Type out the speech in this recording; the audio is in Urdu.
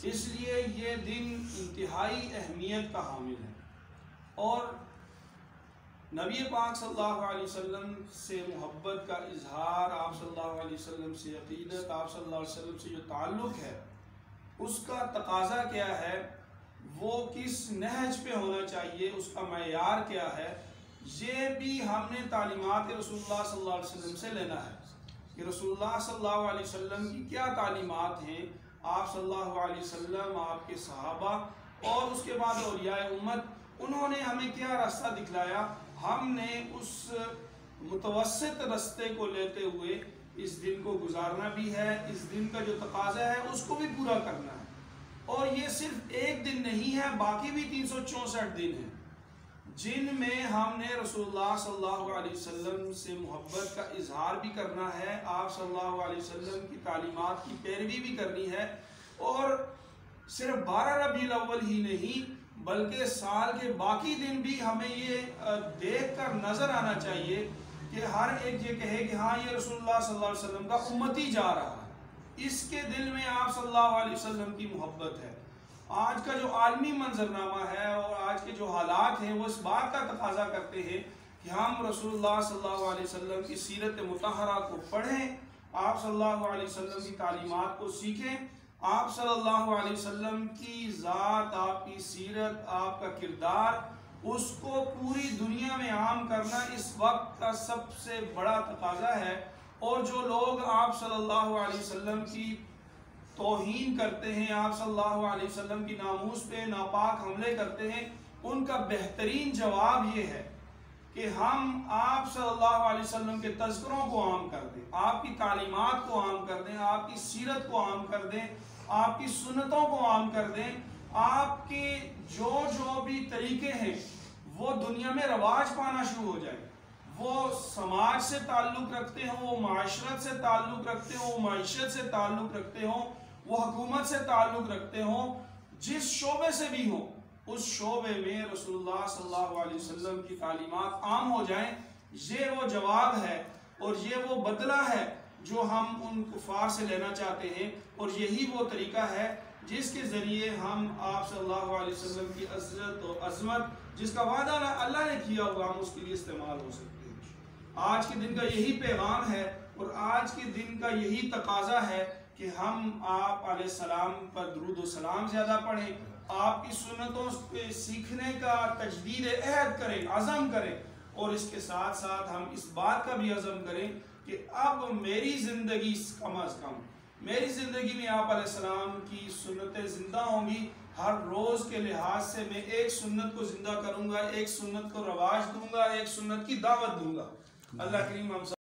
اس لیے یہ دن انتہائی اہمیت کا حامل ہے، اور نبی پاک صلی اللہ علیہ وسلم سے محبت کا اظہار، آپ صلی اللہ علیہ وسلم سے عقیدت، آپ صلی اللہ علیہ وسلم سے جو تعلق ہے اس کا تقاضا کیا ہے، وہ کس نہج پہ ہونا چاہیے، اس کا معیار کیا ہے، یہ بھی ہم نے تعلیمات رسول اللہ صلی اللہ علیہ وسلم سے لینا ہے کہ رسول اللہ صلی اللہ علیہ وسلم کی کیا تعلیمات ہیں، آپ صلی اللہ علیہ وسلم، آپ کے صحابہ اور اس کے بعد اولیاء امت، انہوں نے ہمیں کیا راستہ دکھلایا، ہم نے اس متوسط راستے کو لیتے ہوئے اس دن کو گزارنا بھی ہے، اس دن کا جو تقاضا ہے اس کو بھی پورا کرنا ہے۔ اور یہ صرف ایک دن نہیں ہے، باقی بھی 364 دن ہیں جن میں ہم نے رسول اللہ صلی اللہ علیہ وسلم سے محبت کا اظہار بھی کرنا ہے، آپ صلی اللہ علیہ وسلم کی تعلیمات کی پیروی بھی کرنی ہے، اور صرف 12 ربیع الاول ہی نہیں بلکہ سال کے باقی دن بھی ہمیں یہ دیکھ کر نظر آنا چاہیے کہ ہر ایک یہ کہے کہ ہاں یہ رسول اللہ صلی اللہ علیہ وسلم کا امتی جا رہا ہے، اس کے دل میں آپ صلی اللہ علیہ وسلم کی محبت ہے۔ آج کا جو عالمی منظرنامہ ہے اور آج کے جو حالات ہیں وہ اس بات کا تقاضا کرتے ہیں کہ ہم رسول اللہ صلی اللہ علیہ وسلم کی سیرت مطہرہ کو پڑھیں، آپ صلی اللہ علیہ وسلم کی تعلیمات کو سیکھیں، آپ صلی اللہ علیہ وسلم کی ذات، آپ کی سیرت، آپ کا کردار، اس کو پوری دنیا میں عام کرنا اس وقت کا سب سے بڑا تقاضا ہے۔ اور جو لوگ آپ صلی اللہ علیہ وسلم کی توہین کرتے ہیں، آپ صلی اللہ علیہ وسلم کی ناموس پہ ناپاک حملے کرتے ہیں، ان کا بہترین جواب یہ ہے کہ ہم آپ صلی اللہ علیہ وسلم کے تذکروں کو عام کر دیں، آپ کی تعلیمات کو عام کر دیں، آپ کی سیرت کو عام کر دیں، آپ کی سنتوں کو عام کر دیں، آپ کے جو بھی طریقے ہیں وہ دنیا میں رواج پانا شروع ہو جائیں، وہ سماج سے تعلق رکھتے ہوں، وہ معاشرت سے تعلق رکھتے ہوں، وہ معیشت سے تعلق رکھتے ہوں، وہ حکومت سے تعلق رکھتے ہوں، جس شعبے سے بھی ہوں، اس شعبے میں رسول اللہ صلی اللہ علیہ وسلم کی تعلیمات عام ہو جائیں۔ یہ وہ جواب ہے اور یہ وہ بدلہ ہے جو ہم ان کفار سے لینا چاہتے ہیں، اور یہی وہ طریقہ ہے جس کے ذریعے ہم آپ صلی اللہ علیہ وسلم کی عزت و عظمت، جس کا وعدہ اللہ نے کیا ہوا، ہم اس کے لیے استعمال ہو سکتے ہیں۔ آج کے دن کا یہی پیغام ہے اور آج کے دن کا یہی تقاضا ہے کہ ہم آپ علیہ السلام پر درود و سلام زیادہ پڑھیں، آپ کی سنتوں پہ سیکھنے کا تجدید عہد کریں، عزم کریں، اور اس کے ساتھ ساتھ ہم اس بات کا بھی عزم کریں کہ اب میری زندگی کم از کم، میری زندگی میں آپ علیہ السلام کی سنتیں زندہ ہوں گی، ہر روز کے لحاظ سے میں ایک سنت کو زندہ کروں گا، ایک سنت کو رواج دوں گا، ایک سنت کی دعوت دوں گا۔ اللہ کریم ہم